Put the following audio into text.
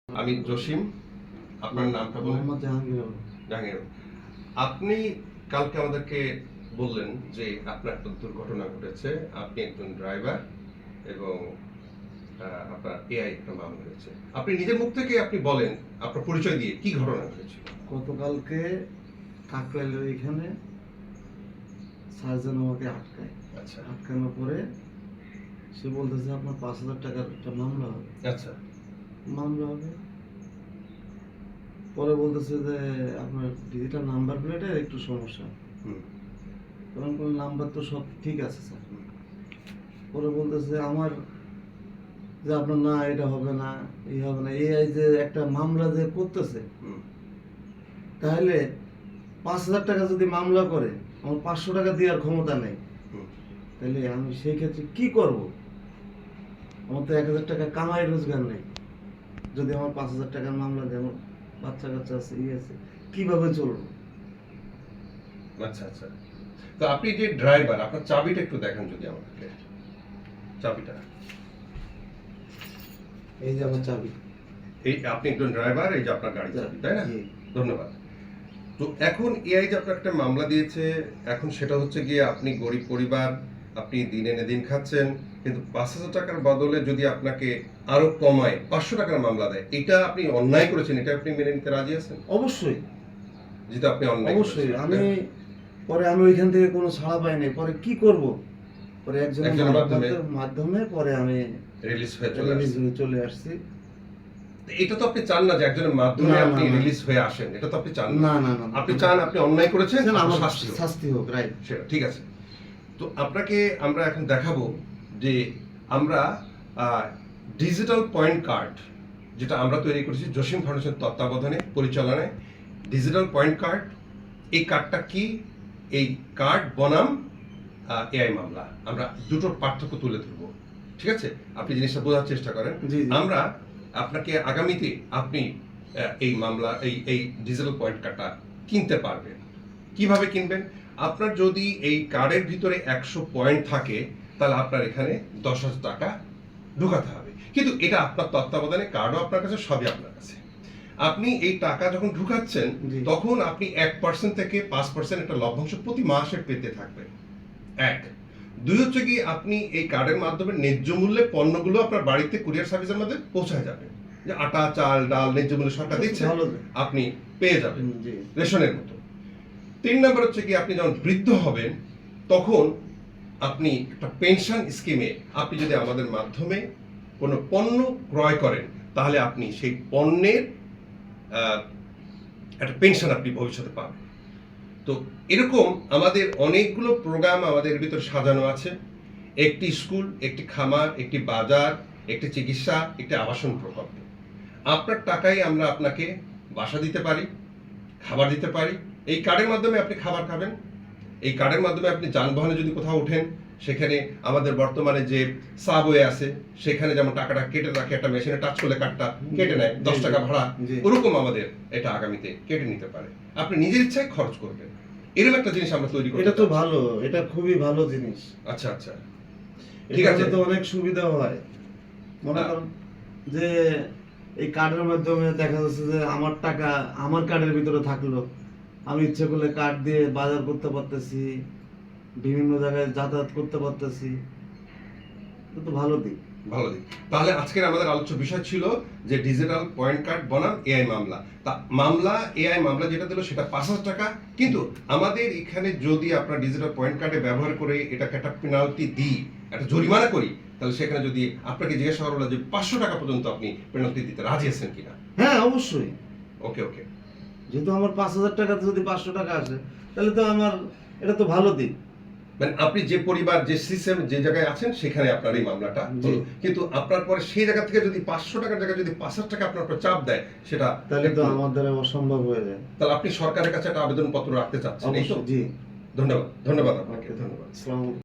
আমি জসিম, আপনার নামটা বলুন। মোহাম্মদ জাহাঙ্গীর। জাহাঙ্গীর, আপনি কালকে আমাদেরকে বললেন যে আপনার একটা দুর্ঘটনা ঘটেছে, আপনি একজন ড্রাইভার এবং আপনার এআই একটা মামলা হয়েছে। আপনি নিজের মুখ থেকে আপনি বলেন, আপনার পরিচয় দিয়ে কি ঘটনা ঘটেছিল। গতকালকে কাকরাইলের এখানে সার্জন আমাকে আটকায়। আচ্ছা আটকানোর পরে সে বলতেছে আপনার 5,000 টাকার একটা মামলা হবে। আচ্ছা মামলা হবে, পরে বলতেছে যে আপনার ডিজিটাল নাম্বার প্লেটের একটু সমস্যা। কারণ কোন নাম্বার তো সব ঠিক আছে স্যার। পরে বলতেছে আমার যে আপনার না এটা হবে না, এই হবে না, এই যে একটা মামলা যে করতেছে, তাহলে 5,000 টাকা যদি মামলা করে আমার 500 টাকা দেওয়ার ক্ষমতা নেই, তাহলে আমি সেই ক্ষেত্রে কি করব? আমার তো 1,000 টাকা কামাই রোজগার নেই। যদি আমার 5,000 টাকার মামলা দেয়, আমার বাচ্চা কাচ্চা আছে, আছে, কিভাবে চলবো? আচ্ছা আচ্ছা, তো আপনি যে ড্রাইভার, আপনার চাবিটা একটু দেখান যদি আমাকে। চাবিটা এই যে আমার চাবি। এই আপনি একজন ড্রাইভার, এই যে আপনার গাড়ি চাবি, তাই না? ধন্যবাদ। তো এখন এআই যে আপনার একটা মামলা দিয়েছে, এখন সেটা হচ্ছে গিয়ে আপনি গরিব পরিবার, আপনি দিন এনে দিন খাচ্ছেন, কিন্তু 5,000 টাকার বদলে যদি আপনাকে আরো কমায় 500 টাকার মামলা দেয়, এটা আপনি অন্যায় করেছেন, এটা আপনি মেনে নিতে রাজি আছেন? অবশ্যই, যেটা আপনি অন্যায় অবশ্যই। করেছেন। আমি পরে আমি ওইখান থেকে কোনো ছাড়া পাই নাই। পরে কি করব? পরে একজনের মাধ্যমে পরে আমি রিলিজ হয়ে চলে আসছি। এটা তো আপনি চান না যে একজনের মাধ্যমে আপনি রিলিজ হয়ে আসেন, এটা তো আপনি চান না। না না, আপনি চান আপনি অন্যায় করেছেন, আমার শাস্তি হোক। রাইট, সেটা ঠিক আছে। তো আপনাকে আমরা এখন দেখাবো যে আমরা ডিজিটাল পয়েন্ট কার্ড, যেটা আমরা তৈরি করেছি জসিম ফাউন্ডেশন তত্ত্বাবধানে পরিচালনায়, ডিজিটাল পয়েন্ট কার্ড। এই কার্ডটা কি? এই কার্ড বনাম এআই মামলা, আমরা দুটোর পার্থক্য তুলে ধরবো। ঠিক আছে, আপনি জিনিসটা বোঝার চেষ্টা করেন। আমরা আপনাকে আগামীতে আপনি এই মামলা এই ডিজিটাল পয়েন্ট কার্ডটা কিনতে পারবেন। কিভাবে কিনবেন? আপনার যদি এই কার্ডের ভিতরে 100 পয়েন্ট থাকে, তাহলে আপনার এখানে 10,000 টাকা ঢুকাতে হবে। কিন্তু এটা আপনার তত্ত্বাবধানে, কার্ডও আপনার কাছে, সবই আপনার কাছে। আপনি এই টাকা যখন ঢুকাচ্ছেন, তখন আপনি 1% থেকে 5% একটা লভ্যাংশ প্রতি মাসে পেতে থাকবেন। 1, 2 হচ্ছে কি, আপনি এই কার্ডের মাধ্যমে ন্যায্য মূল্যে পণ্যগুলো আপনার বাড়িতে কুরিয়ার সার্ভিসের মধ্যে পৌঁছায় যাবে। যে আটা, চাল, ডাল ন্যায্য মূল্যে সরকার দিচ্ছে, আপনি পেয়ে যাবেন রেশনের মতো। 3 নম্বর হচ্ছে কি, আপনি যখন বৃদ্ধ হবেন, তখন আপনি একটা পেনশন স্কিমে, আপনি যদি আমাদের মাধ্যমে কোনো পণ্য ক্রয় করেন, তাহলে আপনি সেই পণ্যের একটা পেনশন আপনি ভবিষ্যতে পাবেন। তো এরকম আমাদের অনেকগুলো প্রোগ্রাম আমাদের ভিতরে সাজানো আছে। একটি স্কুল, একটি খামার, একটি বাজার, একটি চিকিৎসা, একটি আবাসন প্রকল্প। আপনার টাকায় আমরা আপনাকে বাসা দিতে পারি, খাবার দিতে পারি। এই কার্ডের মাধ্যমে আপনি খাবার খাবেন। এই কার্ডের মাধ্যমে আপনি যানবাহনে যদি কোথাও ওঠেন, সেখানে আমাদের বর্তমানে যে সাবওয়ে আছে, সেখানে যেমন টাকাটা কেটে রাখে, একটা মেশিনে টাচ করলে কার্ডটা কেটে নেয়, 10 টাকা ভাড়া, ওরকম আমাদের এটা আগামীতে কেটে নিতে পারে। আপনি নিজের ইচ্ছায় খরচ করবেন, এরকম একটা জিনিস আমরা তৈরি করি। এটা তো ভালো, এটা খুবই ভালো জিনিস। আচ্ছা আচ্ছা, ঠিক আছে। তো অনেক সুবিধা হয়। মনে করেন যে এই কার্ডের মাধ্যমে দেখা যাচ্ছে যে আমার টাকা আমার কার্ডের ভিতরে থাকলো, আমি ইচ্ছে করলে কার্ড দিয়ে বাজার করতে পারতেছি, বিভিন্ন জায়গায় যাতায়াত করতে পারতেছি। এটা তো ভালো দিক। ভালো দিক। তাহলে আজকের আমাদের আলোচ্য বিষয় ছিল যে ডিজিটাল পয়েন্ট কার্ড বনাম এআই মামলা। তা মামলা, এআই মামলা যেটা দিল সেটা 5,000 টাকা, কিন্তু আমাদের এখানে যদি আপনার ডিজিটাল পয়েন্ট কার্ডে ব্যবহার করে এটাকে একটা পেনাল্টি দিই, একটা জরিমানা করি, তাহলে সেখানে যদি আপনাকে জিজ্ঞাসা করা হলো যে 500 টাকা পর্যন্ত আপনি পেনাল্টি দিতে রাজি আছেন কিনা? হ্যাঁ, অবশ্যই। ওকে ওকে, যেহেতু আমার 5,000 টাকাতে যদি 500 টাকা আসে, তাহলে তো আমার এটা তো ভালো দিক। মানে আপনি যে পরিবার, যে সিস্টেম, যে জায়গায় আছেন, সেখানে আপনার এই মামলাটা হলো। কিন্তু আপনার পরে সেই জায়গা থেকে যদি 500 টাকার জায়গায় যদি 5,000 টাকা আপনার উপর চাপ দেয়, সেটা তাহলে তো আমাদের অসম্ভব হয়ে যায়। তাহলে আপনি সরকারের কাছে একটা আবেদন পত্র রাখতে চাচ্ছেন, এই তো? জি, ধন্যবাদ। ধন্যবাদ আপনাকে, ধন্যবাদ। আসসালামু আলাইকুম।